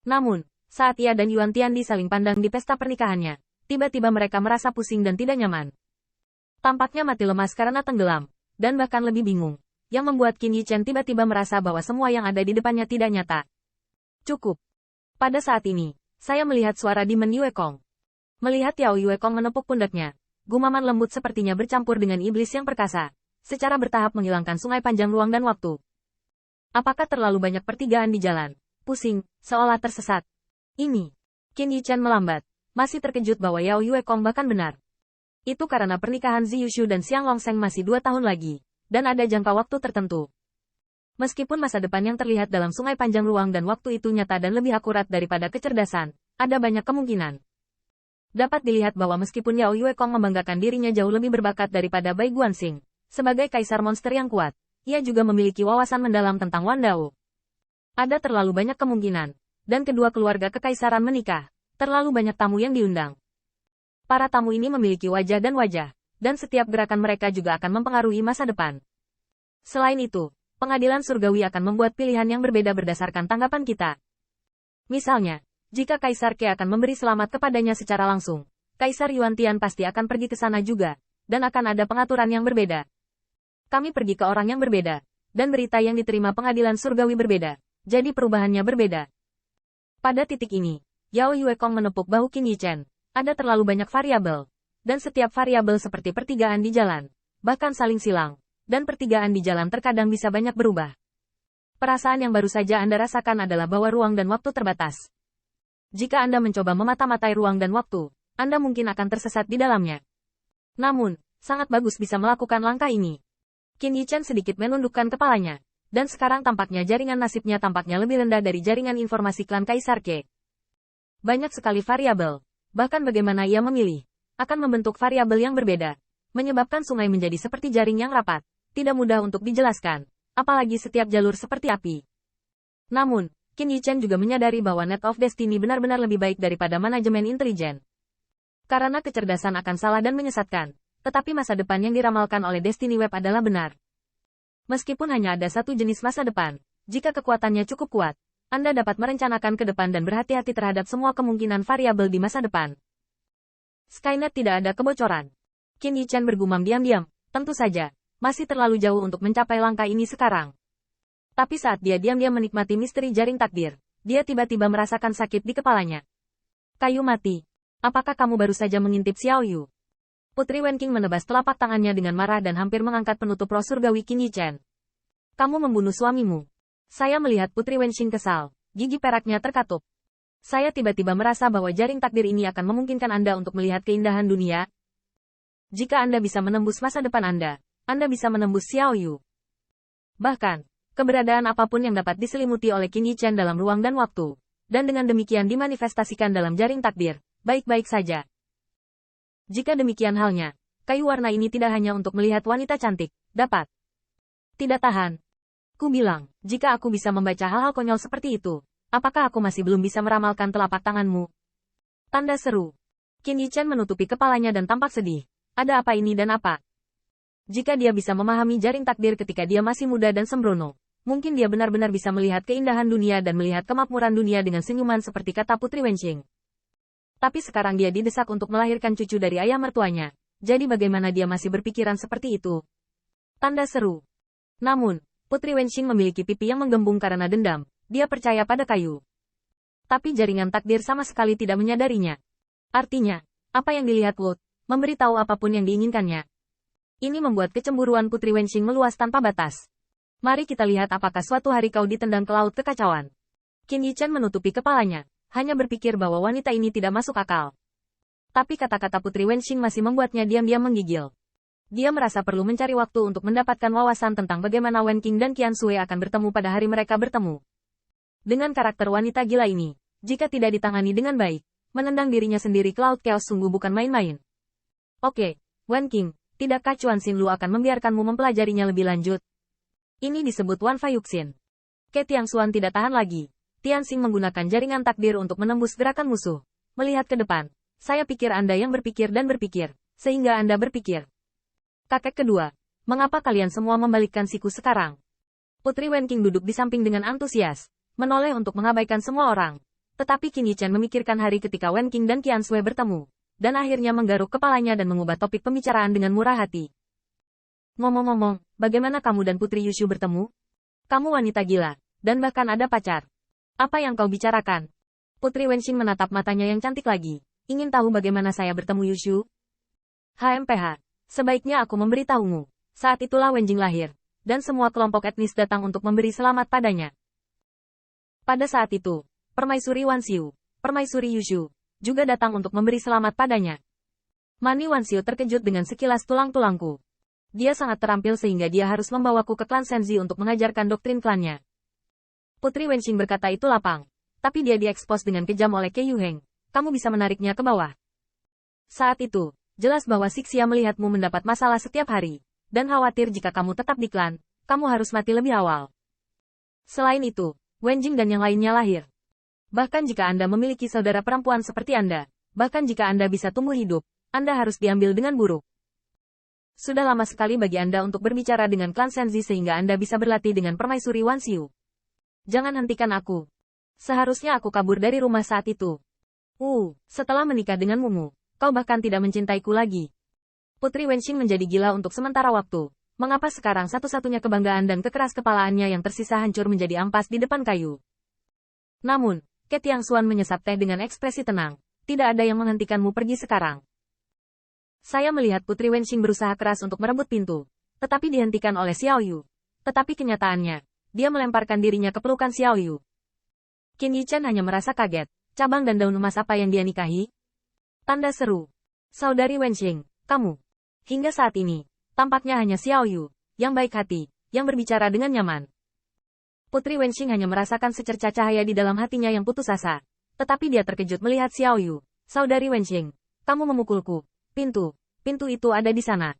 Namun, saat ia dan Yuan Tiandi saling pandang di pesta pernikahannya, tiba-tiba mereka merasa pusing dan tidak nyaman. Tampaknya mati lemas karena tenggelam, dan bahkan lebih bingung, yang membuat Qin Yichen tiba-tiba merasa bahwa semua yang ada di depannya tidak nyata. Cukup. Pada saat ini, saya melihat suara Demon Yue Kong. Melihat Yao Yue Kong menepuk pundaknya, gumaman lembut sepertinya bercampur dengan iblis yang perkasa, secara bertahap menghilangkan sungai panjang ruang dan waktu. Apakah terlalu banyak pertigaan di jalan? Pusing, seolah tersesat. Ini. Qin Yichen melambat, masih terkejut bahwa Yao Yue Kong bahkan benar. Itu karena pernikahan Zi Yushu dan Xiang Longseng masih 2 tahun lagi, dan ada jangka waktu tertentu. Meskipun masa depan yang terlihat dalam sungai panjang ruang dan waktu itu nyata dan lebih akurat daripada kecerdasan, ada banyak kemungkinan. Dapat dilihat bahwa meskipun Yao Yue Kong membanggakan dirinya jauh lebih berbakat daripada Bai Guanxing, sebagai kaisar monster yang kuat, ia juga memiliki wawasan mendalam tentang Wan Dao. Ada terlalu banyak kemungkinan, dan kedua keluarga kekaisaran menikah, terlalu banyak tamu yang diundang. Para tamu ini memiliki wajah, dan setiap gerakan mereka juga akan mempengaruhi masa depan. Selain itu, pengadilan surgawi akan membuat pilihan yang berbeda berdasarkan tanggapan kita. Misalnya, jika Kaisar Ke akan memberi selamat kepadanya secara langsung, Kaisar Yuan Tian pasti akan pergi ke sana juga, dan akan ada pengaturan yang berbeda. Kami pergi ke orang yang berbeda, dan berita yang diterima pengadilan surgawi berbeda, jadi perubahannya berbeda. Pada titik ini, Yao Yue Kong menepuk bahu Qin Yichen. Ada terlalu banyak variabel, dan setiap variabel seperti pertigaan di jalan, bahkan saling silang, dan pertigaan di jalan terkadang bisa banyak berubah. Perasaan yang baru saja Anda rasakan adalah bahwa ruang dan waktu terbatas. Jika Anda mencoba memata-matai ruang dan waktu, Anda mungkin akan tersesat di dalamnya. Namun, sangat bagus bisa melakukan langkah ini. Qin Yichen sedikit menundukkan kepalanya, dan sekarang tampaknya jaringan nasibnya tampaknya lebih rendah dari jaringan informasi klan Kaisar Ke. Banyak sekali variabel, bahkan bagaimana ia memilih, akan membentuk variabel yang berbeda, menyebabkan sungai menjadi seperti jaring yang rapat, tidak mudah untuk dijelaskan, apalagi setiap jalur seperti api. Namun, Qin Yichen juga menyadari bahwa Net of Destiny benar-benar lebih baik daripada manajemen intelijen. Karena kecerdasan akan salah dan menyesatkan, tetapi masa depan yang diramalkan oleh Destiny Web adalah benar. Meskipun hanya ada satu jenis masa depan, jika kekuatannya cukup kuat, Anda dapat merencanakan ke depan dan berhati-hati terhadap semua kemungkinan variabel di masa depan. Skynet tidak ada kebocoran. Qin Yichen bergumam diam-diam, tentu saja, masih terlalu jauh untuk mencapai langkah ini sekarang. Tapi saat dia diam-diam menikmati misteri jaring takdir, dia tiba-tiba merasakan sakit di kepalanya. Kayu mati. Apakah kamu baru saja mengintip Xiao Yu? Putri Wenqing menebas telapak tangannya dengan marah dan hampir mengangkat penutup roh surgawi Qin Yichen. Kamu membunuh suamimu. Saya melihat Putri Wenqing kesal, gigi peraknya terkatup. Saya tiba-tiba merasa bahwa jaring takdir ini akan memungkinkan Anda untuk melihat keindahan dunia. Jika Anda bisa menembus masa depan Anda bisa menembus Xiao Yu. Bahkan, keberadaan apapun yang dapat diselimuti oleh Qin Yichen dalam ruang dan waktu, dan dengan demikian dimanifestasikan dalam jaring takdir, baik-baik saja. Jika demikian halnya, kayu warna ini tidak hanya untuk melihat wanita cantik, dapat tidak tahan. Ku bilang, jika aku bisa membaca hal-hal konyol seperti itu, apakah aku masih belum bisa meramalkan telapak tanganmu? Tanda seru. Qin Yichen menutupi kepalanya dan tampak sedih. Ada apa ini dan apa? Jika dia bisa memahami jaring takdir ketika dia masih muda dan sembrono, mungkin dia benar-benar bisa melihat keindahan dunia dan melihat kemakmuran dunia dengan senyuman seperti kata Putri Wenqing. Tapi sekarang dia didesak untuk melahirkan cucu dari ayah mertuanya, jadi bagaimana dia masih berpikiran seperti itu? Tanda seru. Namun, Putri Wenqing memiliki pipi yang menggembung karena dendam, dia percaya pada kayu. Tapi jaringan takdir sama sekali tidak menyadarinya. Artinya, apa yang dilihat Wood, memberitahu apapun yang diinginkannya. Ini membuat kecemburuan Putri Wenqing meluas tanpa batas. Mari kita lihat apakah suatu hari kau ditendang ke laut kekacauan. Qin Yichen menutupi kepalanya, hanya berpikir bahwa wanita ini tidak masuk akal. Tapi kata-kata Putri Wenqing masih membuatnya diam-diam menggigil. Dia merasa perlu mencari waktu untuk mendapatkan wawasan tentang bagaimana Wen Qing dan Qian Sui akan bertemu pada hari mereka bertemu. Dengan karakter wanita gila ini, jika tidak ditangani dengan baik, menendang dirinya sendiri ke laut chaos sungguh bukan main-main. Oke, Wen Qing, tidakkah Chuan Xinlu akan membiarkanmu mempelajarinya lebih lanjut? Ini disebut Wan Fayuxin. Ke Tiangxuan tidak tahan lagi. Tianxing menggunakan jaringan takdir untuk menembus gerakan musuh. Melihat ke depan, saya pikir Anda yang berpikir dan berpikir, sehingga Anda berpikir. Kakek kedua, mengapa kalian semua membalikkan siku sekarang? Putri Wenqing duduk di samping dengan antusias, menoleh untuk mengabaikan semua orang. Tetapi Qin Yichen memikirkan hari ketika Wen Qing dan Qian Sui bertemu, dan akhirnya menggaruk kepalanya dan mengubah topik pembicaraan dengan murah hati. Ngomong-ngomong, bagaimana kamu dan Putri Yushu bertemu? Kamu wanita gila, dan bahkan ada pacar. Apa yang kau bicarakan? Putri Wenxing menatap matanya yang cantik lagi. Ingin tahu bagaimana saya bertemu Yushu? HMPH, sebaiknya aku memberitahumu. Saat itulah Wenjing lahir, dan semua kelompok etnis datang untuk memberi selamat padanya. Pada saat itu, Permaisuri Wanxiu, Permaisuri Yushu, juga datang untuk memberi selamat padanya. Mani Wanxiu terkejut dengan sekilas tulang-tulangku. Dia sangat terampil sehingga dia harus membawaku ke klan Senzi untuk mengajarkan doktrin klannya. Putri Wenxing berkata itu lapang, tapi dia diekspos dengan kejam oleh Ke Yuheng. Kamu bisa menariknya ke bawah. Saat itu, jelas bahwa Sixia melihatmu mendapat masalah setiap hari, dan khawatir jika kamu tetap di klan, kamu harus mati lebih awal. Selain itu, Wenjing dan yang lainnya lahir. Bahkan jika Anda memiliki saudara perempuan seperti Anda, bahkan jika Anda bisa tumbuh hidup, Anda harus diambil dengan buruk. Sudah lama sekali bagi Anda untuk berbicara dengan klan Senzi sehingga Anda bisa berlatih dengan Permaisuri Wanxiu. Jangan hentikan aku. Seharusnya aku kabur dari rumah saat itu. Setelah menikah dengan Mumu, kau bahkan tidak mencintaiku lagi. Putri Wenxing menjadi gila untuk sementara waktu. Mengapa sekarang satu-satunya kebanggaan dan kekeras kepalaannya yang tersisa hancur menjadi ampas di depan kayu? Namun, Ke Tiangxuan menyesap teh dengan ekspresi tenang. Tidak ada yang menghentikanmu pergi sekarang. Saya melihat Putri Wenxing berusaha keras untuk merebut pintu, tetapi dihentikan oleh Xiao Yu. Tetapi kenyataannya, dia melemparkan dirinya ke pelukan Xiao Yu. Qin Yichen hanya merasa kaget. Cabang dan daun emas apa yang dia nikahi? Tanda seru. Saudari Wenxing, kamu. Hingga saat ini, tampaknya hanya Xiao Yu, yang baik hati, yang berbicara dengan nyaman. Putri Wenxing hanya merasakan secercah cahaya di dalam hatinya yang putus asa. Tetapi dia terkejut melihat Xiao Yu. Saudari Wenxing, kamu memukulku. Pintu itu ada di sana.